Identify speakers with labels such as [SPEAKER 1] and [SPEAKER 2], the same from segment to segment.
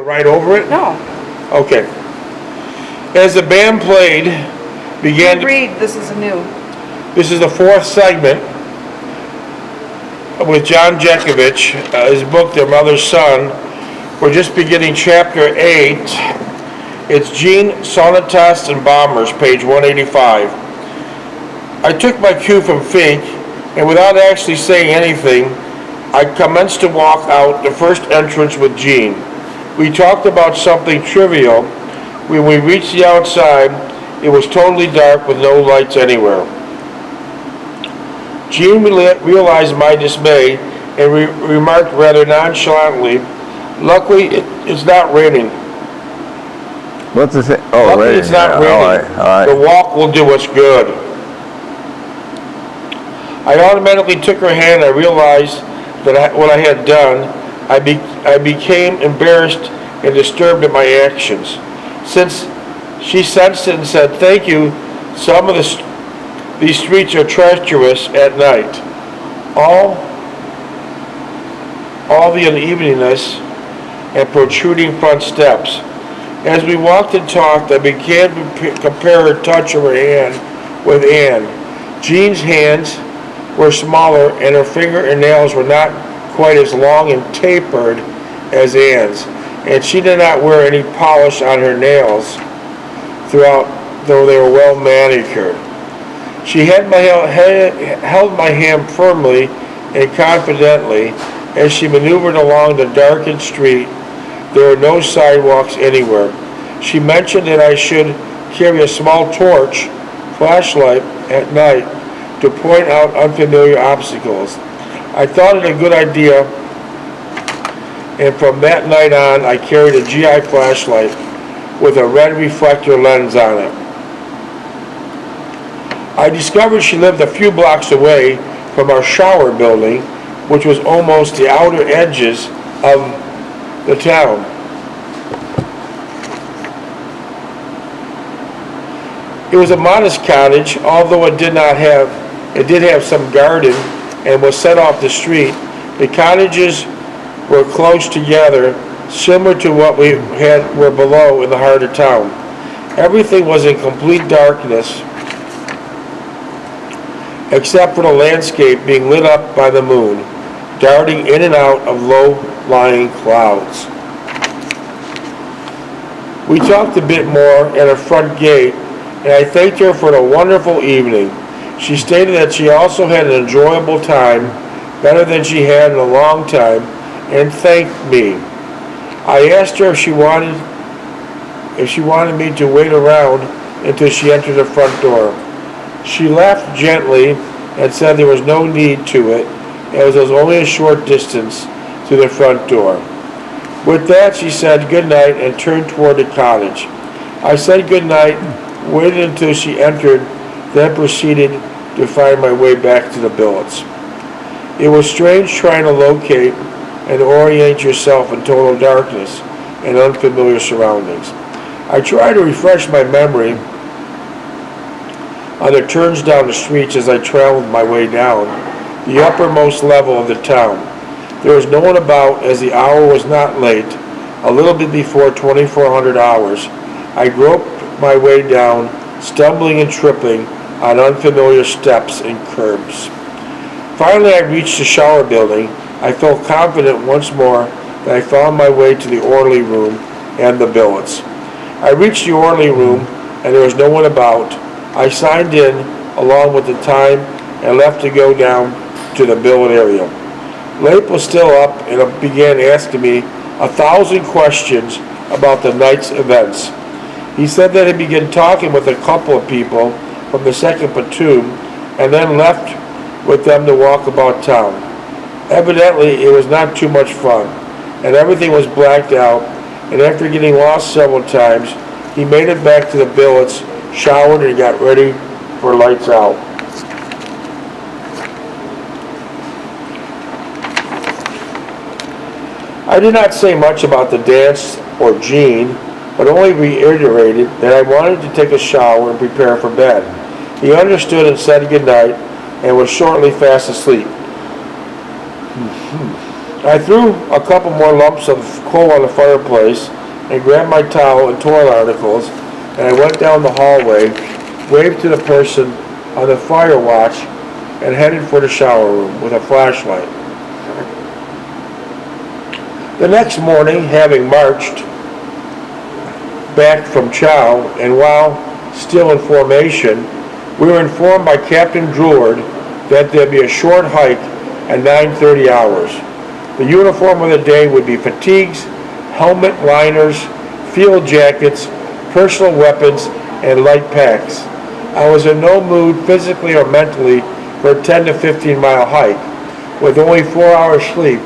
[SPEAKER 1] right over it?
[SPEAKER 2] No.
[SPEAKER 1] Okay. As the band played, began to
[SPEAKER 2] Read, this is a new.
[SPEAKER 1] This is the fourth segment with John Jeckovich, his book, Their Mother's Son. We're just beginning chapter 8. It's Jean, Sonatas, and Bombers, page 185. I took my cue from Fink, and without actually saying anything, I commenced to walk out the first entrance with Jean. We talked about something trivial. When we reached the outside, it was totally dark with no lights anywhere. Jean realized my dismay and remarked rather nonchalantly, "Luckily, it's not raining."
[SPEAKER 3] What's the thing? Oh,
[SPEAKER 1] Luckily,
[SPEAKER 3] right.
[SPEAKER 1] it's not raining.
[SPEAKER 3] All right.
[SPEAKER 1] The walk will do us good. I automatically took her hand. I realized that what I had done. I became embarrassed and disturbed at my actions. Since she sensed it and said, "Thank you, some of these streets are treacherous at night." All the unevenness and protruding front steps. As we walked and talked, I began to compare her touch of her hand with Anne. Jean's hands were smaller and her finger and nails were not quite as long and tapered as Anne's, and she did not wear any polish on her nails throughout, though they were well manicured. She had held my hand firmly and confidently as she maneuvered along the darkened street. There were no sidewalks anywhere. She mentioned that I should carry a small torch, flashlight, at night to point out unfamiliar obstacles. I thought it a good idea, and from that night on, I carried a GI flashlight with a red reflector lens on it. I discovered she lived a few blocks away from our shower building, which was almost the outer edges of the town. It was a modest cottage, although it did have some garden and was set off the street. The cottages were close together, similar to what were below in the heart of town. Everything was in complete darkness, except for the landscape being lit up by the moon, darting in and out of low-lying clouds. We talked a bit more at her front gate, and I thanked her for the wonderful evening. She stated that she also had an enjoyable time, better than she had in a long time, and thanked me. I asked her if she wanted me to wait around until she entered the front door. She laughed gently and said there was no need to it, as it was only a short distance to the front door. With that, she said good night and turned toward the cottage. I said good night, waited until she entered, then proceeded to find my way back to the billets. It was strange trying to locate and orient yourself in total darkness and unfamiliar surroundings. I tried to refresh my memory on the turns down the streets as I traveled my way down the uppermost level of the town. There was no one about, as the hour was not late, a little bit before 2400 hours. I groped my way down, stumbling and tripping on unfamiliar steps and curbs. Finally, I reached the shower building. I felt confident once more that I found my way to the orderly room and the billets. I reached the orderly room, and there was no one about. I signed in along with the time and left to go down to the billet area. Lape was still up and began asking me 1,000 questions about the night's events. He said that he began talking with a couple of people from the second platoon and then left with them to walk about town. Evidently, it was not too much fun, and everything was blacked out, and after getting lost several times, he made it back to the billets, showered, and got ready for lights out. I did not say much about the dance or Jean, but only reiterated that I wanted to take a shower and prepare for bed. He understood and said good night, and was shortly fast asleep. I threw a couple more lumps of coal on the fireplace and grabbed my towel and toilet articles, and I went down the hallway, waved to the person on the fire watch, and headed for the shower room with a flashlight. The next morning, having marched back from chow, and while still in formation, we were informed by Captain Dreward that there'd be a short hike at 9:30 hours. The uniform of the day would be fatigues, helmet liners, field jackets, personal weapons, and light packs. I was in no mood physically or mentally for a 10 to 15 mile hike, with only 4 hours sleep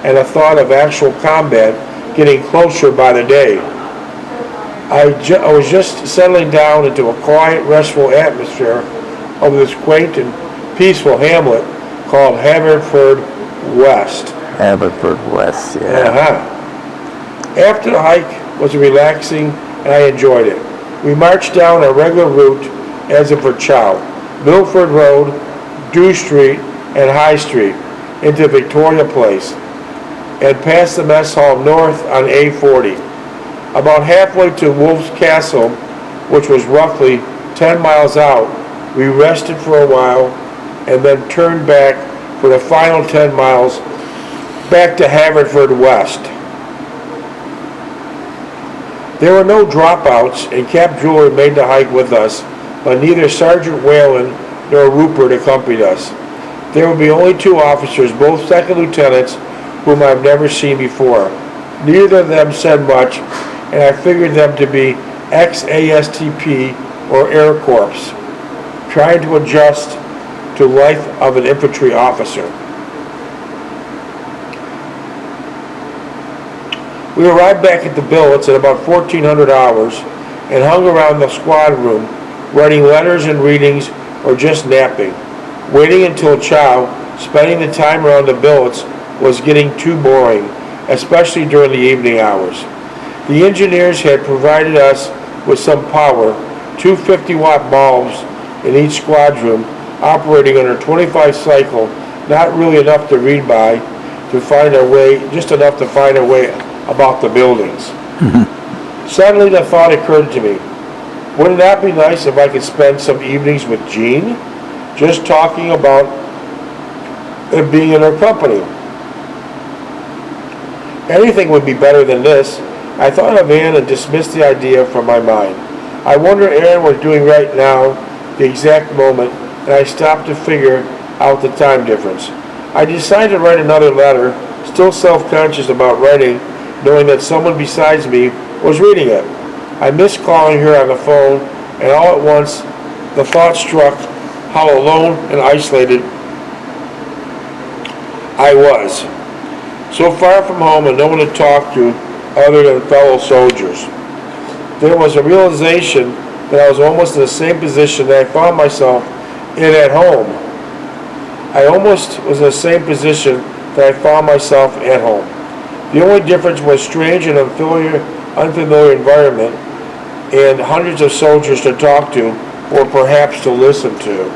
[SPEAKER 1] and a thought of actual combat getting closer by the day. I was just settling down into a quiet, restful atmosphere of this quaint and peaceful hamlet called Haverfordwest.
[SPEAKER 3] Haverfordwest, yeah.
[SPEAKER 1] After the hike was relaxing and I enjoyed it. We marched down a regular route as if for chow, Milford Road, Dew Street, and High Street into Victoria Place, and past the mess hall north on A40. About halfway to Wolf's Castle, which was roughly 10 miles out, we rested for a while and then turned back for the final 10 miles back to Haverfordwest. There were no dropouts, and Cap Dreward made the hike with us, but neither Sergeant Whalen nor Rupert accompanied us. There would be only 2 officers, both second lieutenants, whom I've never seen before. Neither of them said much, and I figured them to be ex-ASTP or Air Corps, trying to adjust to life of an infantry officer. We arrived back at the billets at about 1400 hours and hung around the squad room, writing letters and readings or just napping. Waiting until chow, spending the time around the billets was getting too boring, especially during the evening hours. The engineers had provided us with some power, 2 50-watt bulbs in each squad room, operating under 25 cycle, not really enough to read by, to find our way, just enough to find our way about the buildings. Suddenly the thought occurred to me, wouldn't that be nice if I could spend some evenings with Jean, just talking about it being in her company? Anything would be better than this. I thought of Ann and dismissed the idea from my mind. I wonder Ann was doing right now, the exact moment, and I stopped to figure out the time difference. I decided to write another letter, still self-conscious about writing, knowing that someone besides me was reading it. I missed calling her on the phone, and all at once the thought struck how alone and isolated I was. So far from home and no one to talk to other than fellow soldiers. There was a realization that I was almost in the same position that I found myself in at home. I almost was in the same position that I found myself at home. The only difference was strange and unfamiliar environment and hundreds of soldiers to talk to or perhaps to listen to.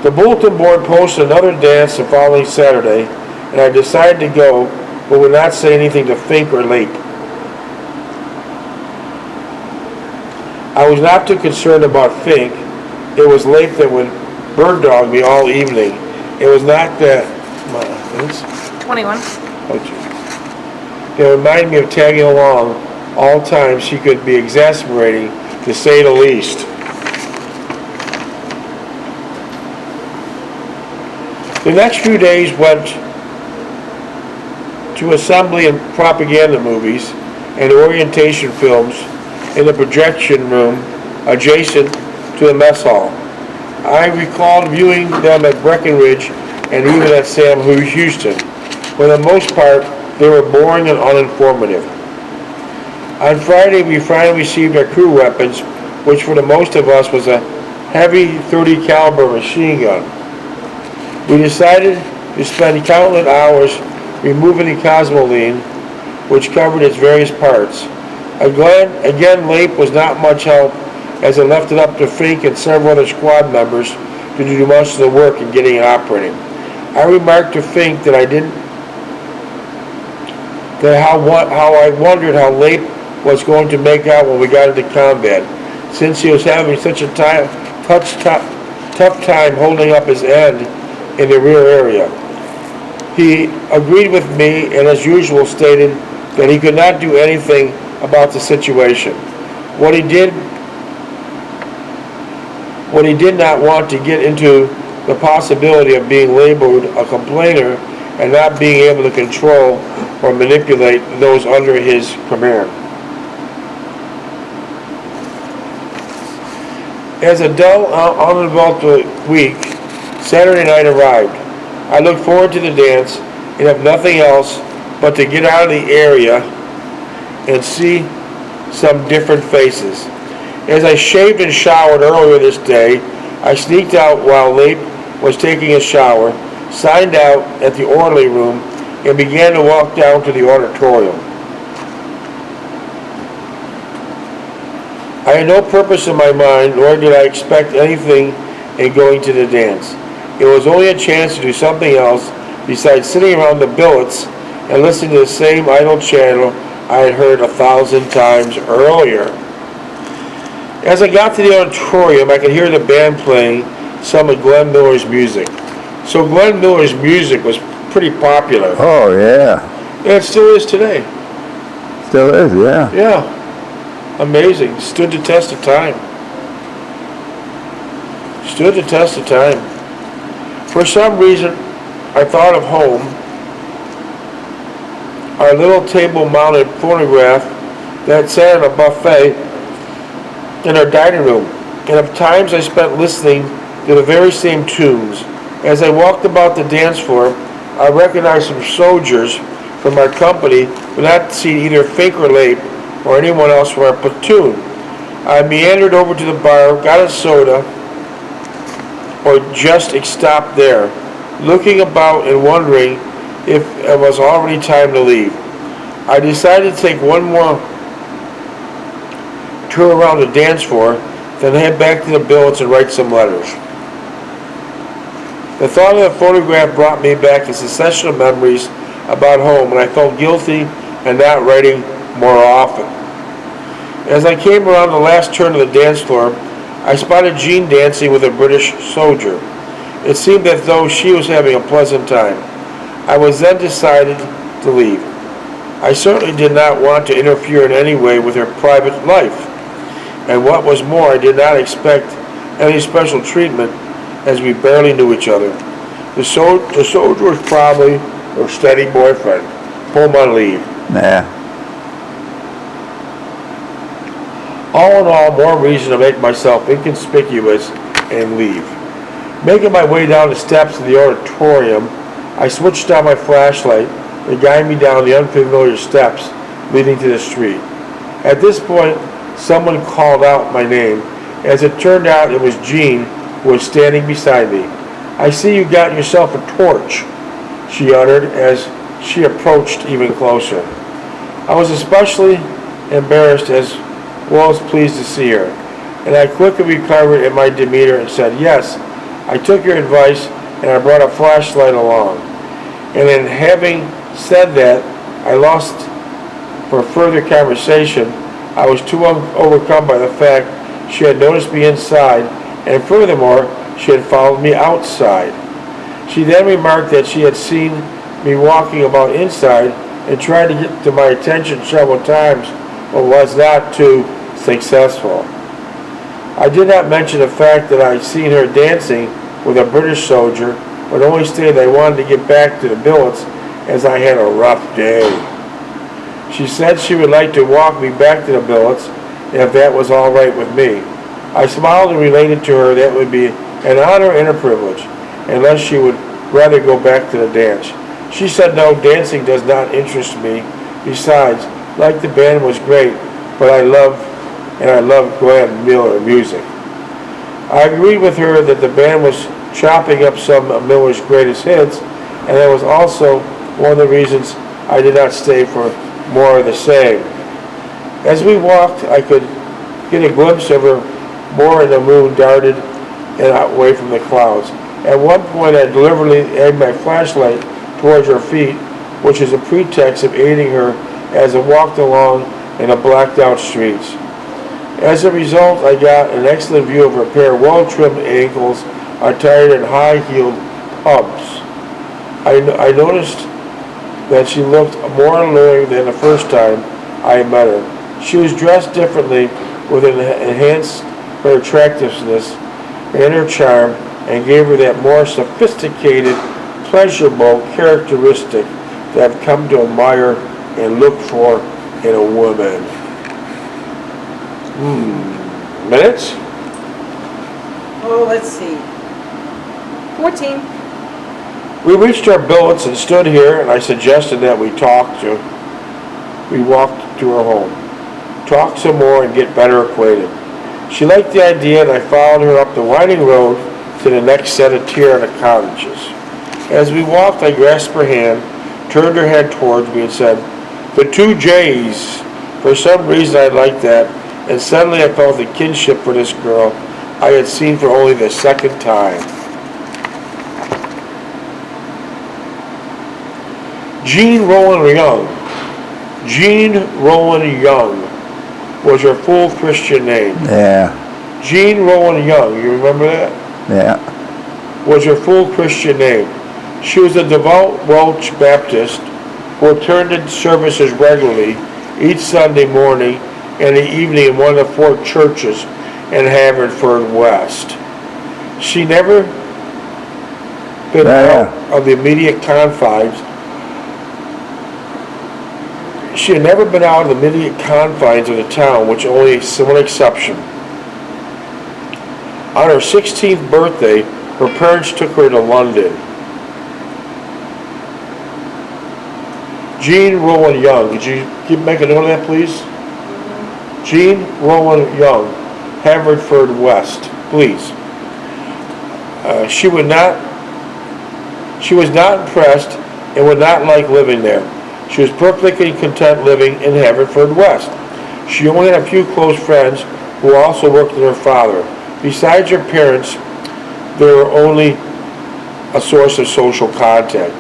[SPEAKER 1] The bulletin board posted another dance the following Saturday, and I decided to go, but would not say anything to Fink or Leap. I was not too concerned about Fink. It was Leap that would bird dog me all evening. It was not that...
[SPEAKER 2] 21.
[SPEAKER 1] Oh, geez. It reminded me of tagging along all times. She could be exasperating, to say the least. The next few days went to assembly and propaganda movies and orientation films in the projection room adjacent to the mess hall. I recalled viewing them at Breckenridge and even at Sam Houston. For the most part, they were boring and uninformative. On Friday, we finally received our crew weapons, which for the most of us was a heavy .30 caliber machine gun. We decided to spend countless hours removing the Cosmoline, which covered its various parts. Again, Leap was not much help, as it left it up to Fink and several other squad members to do most of the work in getting it operating. I remarked to Fink that I didn't how I wondered how Leip was going to make out when we got into combat, since he was having such a tough time holding up his end in the rear area. He agreed with me and, as usual, stated that he could not do anything about the situation. What he did not want to get into the possibility of being labeled a complainer and not being able to control or manipulate those under his command. As a dull, uninvolved week, Saturday night arrived. I looked forward to the dance and have nothing else but to get out of the area and see some different faces. As I shaved and showered earlier this day, I sneaked out while Leip was taking a shower, signed out at the orderly room, and began to walk down to the auditorium. I had no purpose in my mind, nor did I expect anything in going to the dance. It was only a chance to do something else besides sitting around the billets and listening to the same idle channel I had heard 1,000 times earlier. As I got to the auditorium, I could hear the band playing some of Glenn Miller's music. So Glenn Miller's music was pretty popular.
[SPEAKER 3] Oh, yeah.
[SPEAKER 1] And it still is today.
[SPEAKER 3] Still is, yeah.
[SPEAKER 1] Yeah. Amazing. Stood the test of time. Stood the test of time. For some reason, I thought of home. Our little table-mounted phonograph that sat on a buffet in our dining room, and of times I spent listening to the very same tunes. As I walked about the dance floor, I recognized some soldiers from our company, but not seen either Fink or Leip or anyone else from our platoon. I meandered over to the bar, got a soda, or just stopped there, looking about and wondering if it was already time to leave. I decided to take one more tour around the dance floor, then head back to the billets and write some letters. The thought of the photograph brought me back a succession of memories about home, and I felt guilty and not writing more often. As I came around the last turn of the dance floor, I spotted Jean dancing with a British soldier. It seemed as though she was having a pleasant time. I was then decided to leave. I certainly did not want to interfere in any way with her private life, and what was more, I did not expect any special treatment, as we barely knew each other. The soldier was probably her steady boyfriend, home on leave.
[SPEAKER 3] Yeah.
[SPEAKER 1] All in all, more reason to make myself inconspicuous and leave. Making my way down the steps of the auditorium, I switched on my flashlight and guided me down the unfamiliar steps leading to the street. At this point, someone called out my name. As it turned out, it was Jean, who was standing beside me. "I see you got yourself a torch," she uttered as she approached even closer. I was especially embarrassed as well as pleased to see her, and I quickly recovered in my demeanor and said, "Yes, I took your advice and I brought a flashlight along." And in having said that, I lost for further conversation. I was too overcome by the fact she had noticed me inside, and furthermore, she had followed me outside. She then remarked that she had seen me walking about inside and tried to get to my attention several times, but was not too successful. I did not mention the fact that I had seen her dancing with a British soldier, but only stated I wanted to get back to the billets as I had a rough day. She said she would like to walk me back to the billets if that was all right with me. I smiled and related to her that would be an honor and a privilege, unless she would rather go back to the dance. She said, "No, dancing does not interest me. Besides, like the band was great, but I love Glenn Miller music." I agreed with her that the band was chopping up some of Miller's greatest hits, and that was also one of the reasons I did not stay for more of the same. As we walked, I could get a glimpse of her more, and the moon darted and away from the clouds. At one point, I deliberately aimed my flashlight towards her feet, which is a pretext of aiding her as I walked along in the blacked out streets. As a result, I got an excellent view of her pair of well-trimmed ankles attired in high-heeled pumps. I noticed that she looked more alluring than the first time I met her. She was dressed differently, with enhanced her attractiveness and her charm, and gave her that more sophisticated, pleasurable characteristic that I've come to admire and look for in a woman. Minutes?
[SPEAKER 2] Oh, let's see. 14.
[SPEAKER 1] We reached our billets and stood here, and I suggested that we walked to her home, talk some more, and get better acquainted. She liked the idea, and I followed her up the winding road to the next set of tier cottages. As we walked, I grasped her hand, turned her head towards me, and said, "The 2 J's." For some reason, I liked that, and suddenly I felt the kinship for this girl I had seen for only the second time. Jean Roland Young. Jean Roland Young was her full Christian name.
[SPEAKER 3] Yeah.
[SPEAKER 1] Jean Roland Young, you remember that?
[SPEAKER 3] Yeah.
[SPEAKER 1] Was her full Christian name. She was a devout Welsh Baptist who attended services regularly each Sunday morning and the evening in one of the 4 churches in Haverfordwest. She never been out of the immediate confines. She had never been out of the immediate confines of the town, with only one exception. On her 16th birthday, her parents took her to London. Jean Roland Young, could you make a note of that, please? Jean Roland Young, Haverfordwest, please. She was not impressed and would not like living there. She was perfectly content living in Haverfordwest. She only had a few close friends who also worked with her father. Besides her parents, they were only a source of social contact.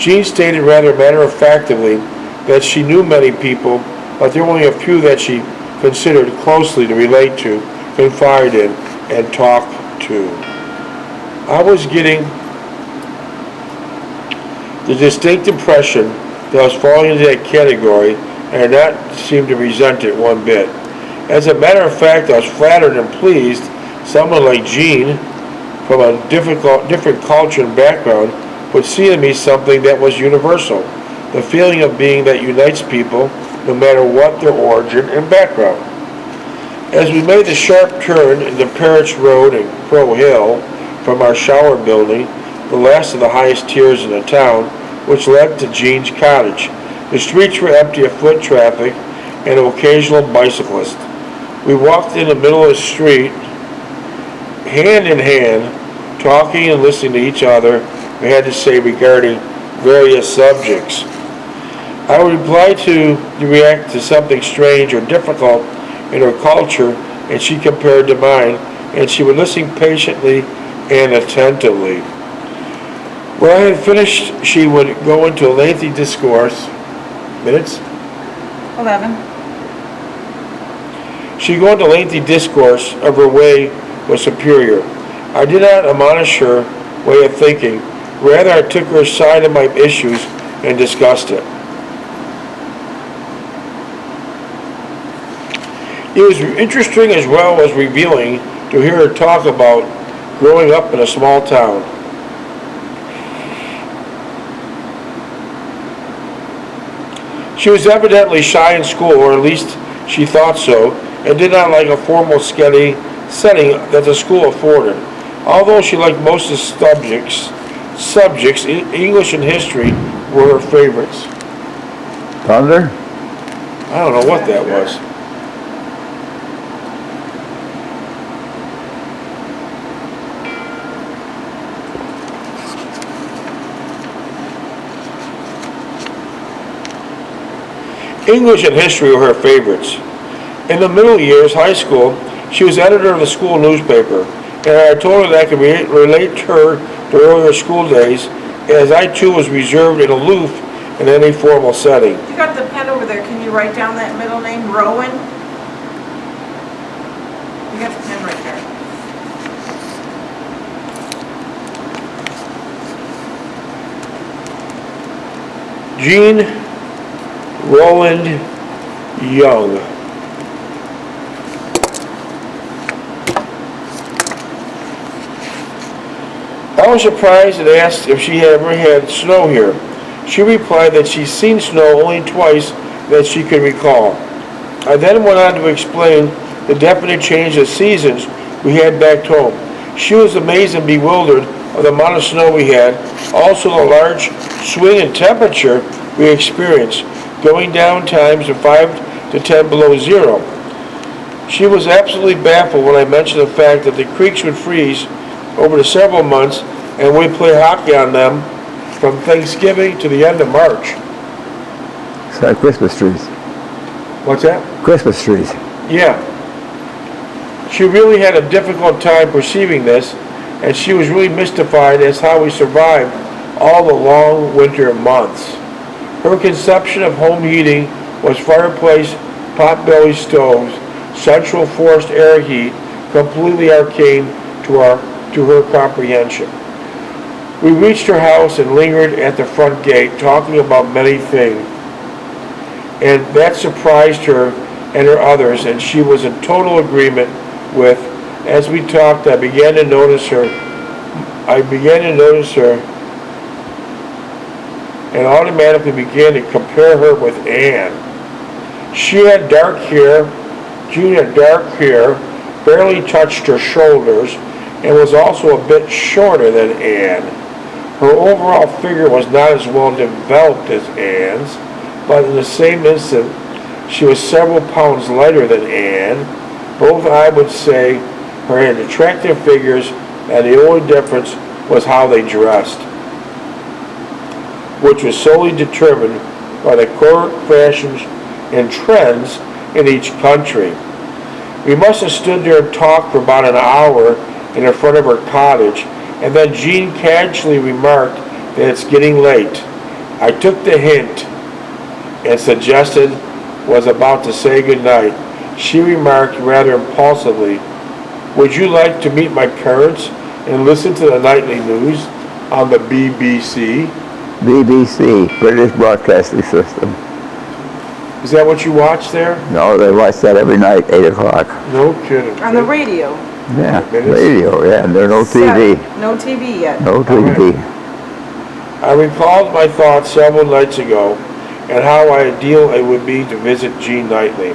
[SPEAKER 1] Jean stated rather matter-of-factly that she knew many people, but there were only a few that she considered closely to relate to, confide in, and talk to. I was getting the distinct impression that I was falling into that category, and I did not seem to resent it one bit. As a matter of fact, I was flattered and pleased someone like Jean, from a different culture and background, would see in me something that was universal, the feeling of being that unites people no matter what their origin and background. As we made the sharp turn into Parrots Road and Crow Hill from our shower building, the last of the highest tiers in the town, which led to Jean's cottage, the streets were empty of foot traffic and an occasional bicyclist. We walked in the middle of the street, hand in hand, talking and listening to each other, we had to say regarding various subjects. I would react to something strange or difficult in her culture, and she compared to mine, and she would listen patiently and attentively. When I had finished, she would go into a lengthy discourse. Minutes?
[SPEAKER 2] 11.
[SPEAKER 1] She'd go into a lengthy discourse of her way was superior. I did not admonish her way of thinking. Rather, I took her side of my issues and discussed it. It was interesting as well as revealing to hear her talk about growing up in a small town. She was evidently shy in school, or at least she thought so, and did not like a formal setting that the school afforded. Although she liked most of the subjects, English and history were her favorites.
[SPEAKER 3] Thunder?
[SPEAKER 1] I don't know what that was. English and history were her favorites. In the middle years, high school, she was editor of the school newspaper, and I told her that I could relate to her to earlier school days, as I too was reserved and aloof in any formal setting.
[SPEAKER 2] You got the pen over there, can you write down that middle name, Rowan? You got the pen right there.
[SPEAKER 1] Jean Roland Young. I was surprised and asked if she had ever had snow here. She replied that she's seen snow only twice that she could recall. I then went on to explain the definite change of seasons we had back home. She was amazed and bewildered of the amount of snow we had, also the large swing in temperature we experienced, going down times from 5 to 10 below zero. She was absolutely baffled when I mentioned the fact that the creeks would freeze over the several months and we'd play hockey on them from Thanksgiving to the end of March.
[SPEAKER 3] It's like Christmas trees.
[SPEAKER 1] What's that?
[SPEAKER 3] Christmas trees.
[SPEAKER 1] Yeah. She really had a difficult time perceiving this, and she was really mystified as how we survived all the long winter months. Her conception of home heating was fireplace, potbelly stoves, central forced air heat, completely arcane to her comprehension. We reached her house and lingered at the front gate, talking about many things, and that surprised her and her others, and she was in total agreement with. As we talked, I began to notice her and automatically began to compare her with Anne. She had dark hair, June had dark hair, barely touched her shoulders, and was also a bit shorter than Anne. Her overall figure was not as well developed as Anne's, but in the same instant, she was several pounds lighter than Anne. Both, I would say, her had attractive figures, and the only difference was how they dressed, which was solely determined by the current fashions and trends in each country. We must have stood there and talked for about an hour in front of her cottage, and then Jean casually remarked that it's getting late. I took the hint and suggested was about to say goodnight. She remarked rather impulsively, "Would you like to meet my parents and listen to the nightly news on the BBC?"
[SPEAKER 3] BBC, British Broadcasting System.
[SPEAKER 1] Is that what you watch there?
[SPEAKER 3] No, they watch that every night, 8 o'clock.
[SPEAKER 1] No kidding.
[SPEAKER 2] On the radio.
[SPEAKER 3] Yeah,
[SPEAKER 1] Minutes.
[SPEAKER 3] radio, yeah, and there's no TV.
[SPEAKER 2] No TV yet.
[SPEAKER 3] No TV.
[SPEAKER 1] I recalled my thoughts several nights ago and how ideal it would be to visit Jean nightly.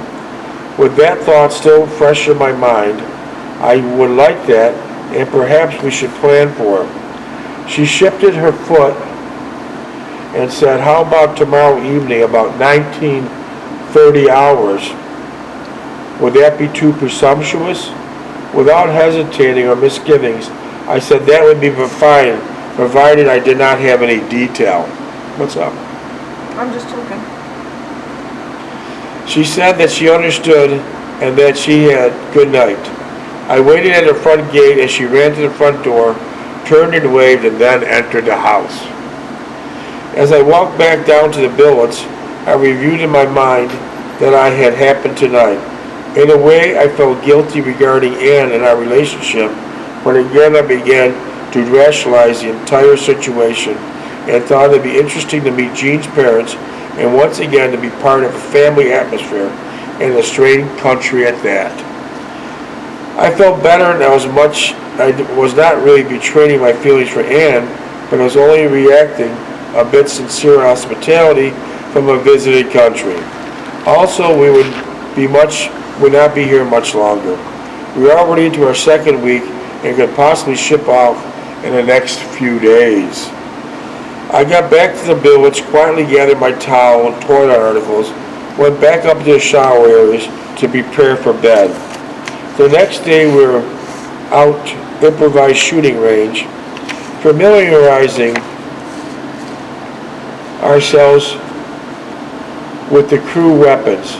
[SPEAKER 1] With that thought still fresh in my mind, I would like that, and perhaps we should plan for it. She shifted her foot and said, "How about tomorrow evening about 19:30 hours? Would that be too presumptuous?" Without hesitating or misgivings, I said that would be fine, provided I did not have any detail. What's up?
[SPEAKER 2] I'm just joking.
[SPEAKER 1] She said that she understood and that she had good night. I waited at her front gate as she ran to the front door, turned and waved, and then entered the house. As I walked back down to the billets, I reviewed in my mind that I had happened tonight. In a way, I felt guilty regarding Anne and our relationship, but again I began to rationalize the entire situation and thought it'd be interesting to meet Jean's parents and once again to be part of a family atmosphere in a strange country at that. I felt better, and I was not really betraying my feelings for Anne, but I was only reacting a bit sincere hospitality from a visited country. Also, we would not be here much longer. We are already into our second week and could possibly ship off in the next few days. I got back to the billets, quietly gathered my towel and toilet articles, went back up to the shower areas to prepare for bed. The next day we were out improvised shooting range, familiarizing ourselves with the crew weapons.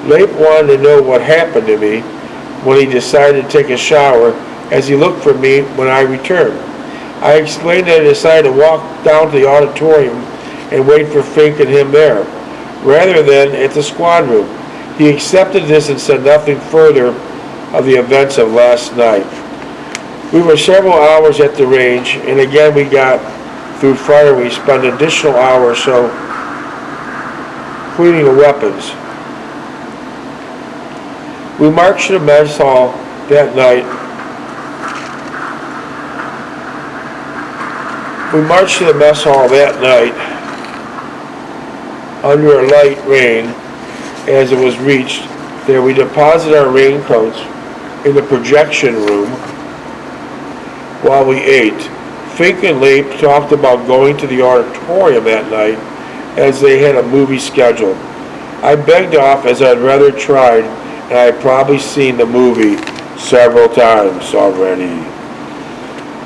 [SPEAKER 1] Leip wanted to know what happened to me when he decided to take a shower as he looked for me when I returned. I explained that I decided to walk down to the auditorium and wait for Fink and him there, rather than at the squad room. He accepted this and said nothing further of the events of last night. We were several hours at the range, and again we got through fire. We spent an additional hour or so cleaning the weapons. We marched to the mess hall that night. Under a light rain. As it was reached, there we deposited our raincoats in the projection room while we ate. Fink and Leip talked about going to the auditorium that night as they had a movie scheduled. I begged off as I'd rather tried, and I had probably seen the movie several times already.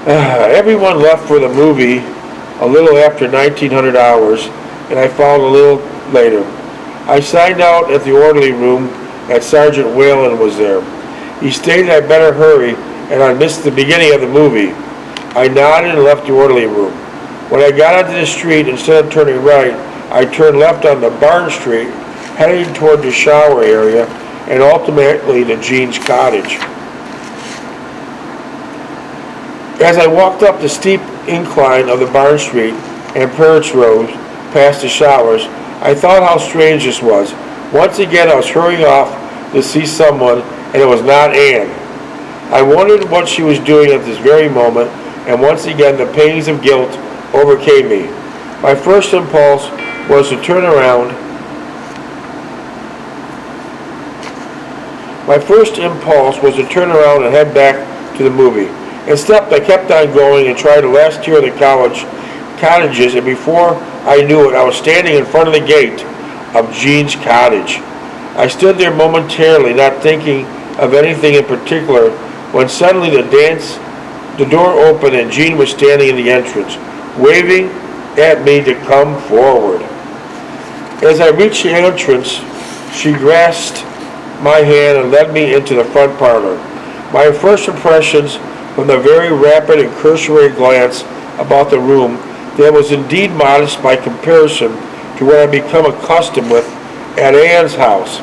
[SPEAKER 1] Everyone left for the movie a little after 1900 hours, and I followed a little later. I signed out at the orderly room and Sergeant Whalen was there. He stated I'd better hurry and I'd missed the beginning of the movie. I nodded and left the orderly room. When I got onto the street, instead of turning right, I turned left onto Barn Street, heading toward the shower area and ultimately to Jean's cottage. As I walked up the steep incline of the Barn Street and Parrots Road past the showers, I thought how strange this was. Once again, I was hurrying off to see someone, and it was not Anne. I wondered what she was doing at this very moment, and once again the pangs of guilt overcame me. My first impulse was to turn around. And head back to the movie. Instead, I kept on going and tried the last tier of the cottages, and before I knew it, I was standing in front of the gate of Jean's cottage. I stood there momentarily, not thinking of anything in particular, when suddenly the door opened and Jean was standing in the entrance, waving at me to come forward. As I reached the entrance, she grasped my hand and led me into the front parlor. My first impressions from the very rapid and cursory glance about the room that was indeed modest by comparison to what I'd become accustomed with at Anne's house.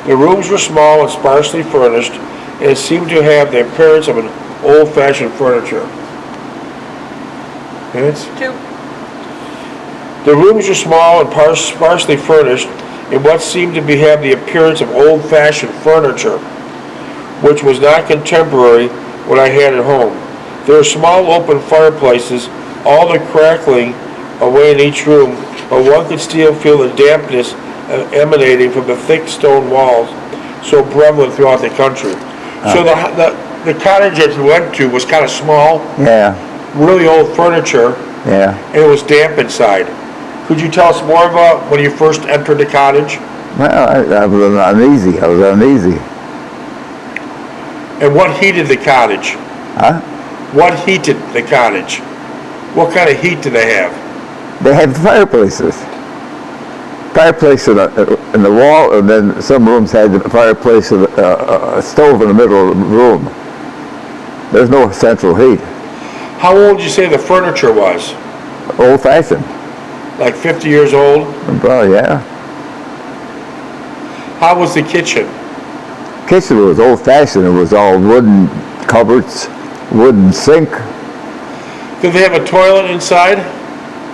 [SPEAKER 1] The rooms were small and sparsely furnished, and seemed to have the appearance of an old-fashioned furniture. Minutes?
[SPEAKER 2] 2.
[SPEAKER 1] The rooms were small and sparsely furnished in what seemed to have the appearance of old-fashioned furniture, which was not contemporary what I had at home. There were small open fireplaces, all the crackling away in each room, but one could still feel the dampness emanating from the thick stone walls so prevalent throughout the country. So the cottage that we went to was kind of small,
[SPEAKER 3] Yeah,
[SPEAKER 1] really old furniture,
[SPEAKER 3] yeah.
[SPEAKER 1] and it was damp inside. Could you tell us more about when you first entered the cottage?
[SPEAKER 3] Well, I was uneasy.
[SPEAKER 1] And what heated the cottage?
[SPEAKER 3] Huh?
[SPEAKER 1] What heated the cottage? What kind of heat did they have?
[SPEAKER 3] They had fireplaces. Fireplace in the wall, and then some rooms had the fireplace, a stove in the middle of the room. There's no central heat.
[SPEAKER 1] How old would you say the furniture was?
[SPEAKER 3] Old-fashioned.
[SPEAKER 1] Like 50 years old?
[SPEAKER 3] Well, yeah.
[SPEAKER 1] How was the kitchen?
[SPEAKER 3] Kitchen was old-fashioned. It was all wooden cupboards, wooden sink,
[SPEAKER 1] Did they have a toilet inside?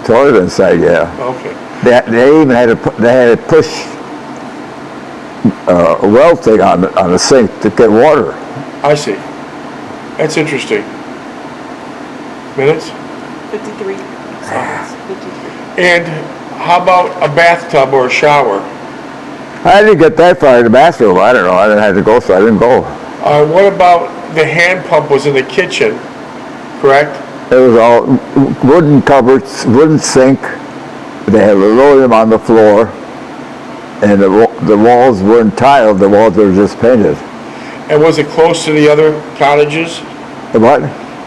[SPEAKER 3] toilet inside. Yeah.
[SPEAKER 1] Okay.
[SPEAKER 3] They even had a push a well thing on the sink to get water.
[SPEAKER 1] I see. That's interesting. Minutes?
[SPEAKER 2] 53. 53.
[SPEAKER 1] And how about a bathtub or a shower?
[SPEAKER 3] I didn't get that far in the bathroom. I don't know. I didn't have to go, so I didn't go.
[SPEAKER 1] What about the hand pump was in the kitchen, correct?
[SPEAKER 3] It was all wooden cupboards, wooden sink. They had linoleum on the floor, and the walls weren't tiled. The walls were just painted.
[SPEAKER 1] And was it close to the other cottages?
[SPEAKER 3] The what?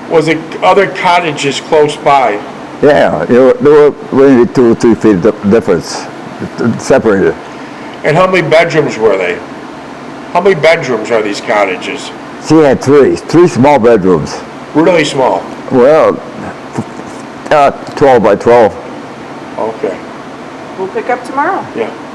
[SPEAKER 1] Was it other cottages close by?
[SPEAKER 3] Yeah, there were maybe 2 or 3 feet difference, separated.
[SPEAKER 1] And how many bedrooms were they? How many bedrooms are these cottages?
[SPEAKER 3] She had 3 small bedrooms.
[SPEAKER 1] Really small.
[SPEAKER 3] Well, 12 by 12.
[SPEAKER 1] Okay.
[SPEAKER 2] We'll pick up tomorrow.
[SPEAKER 1] Yeah.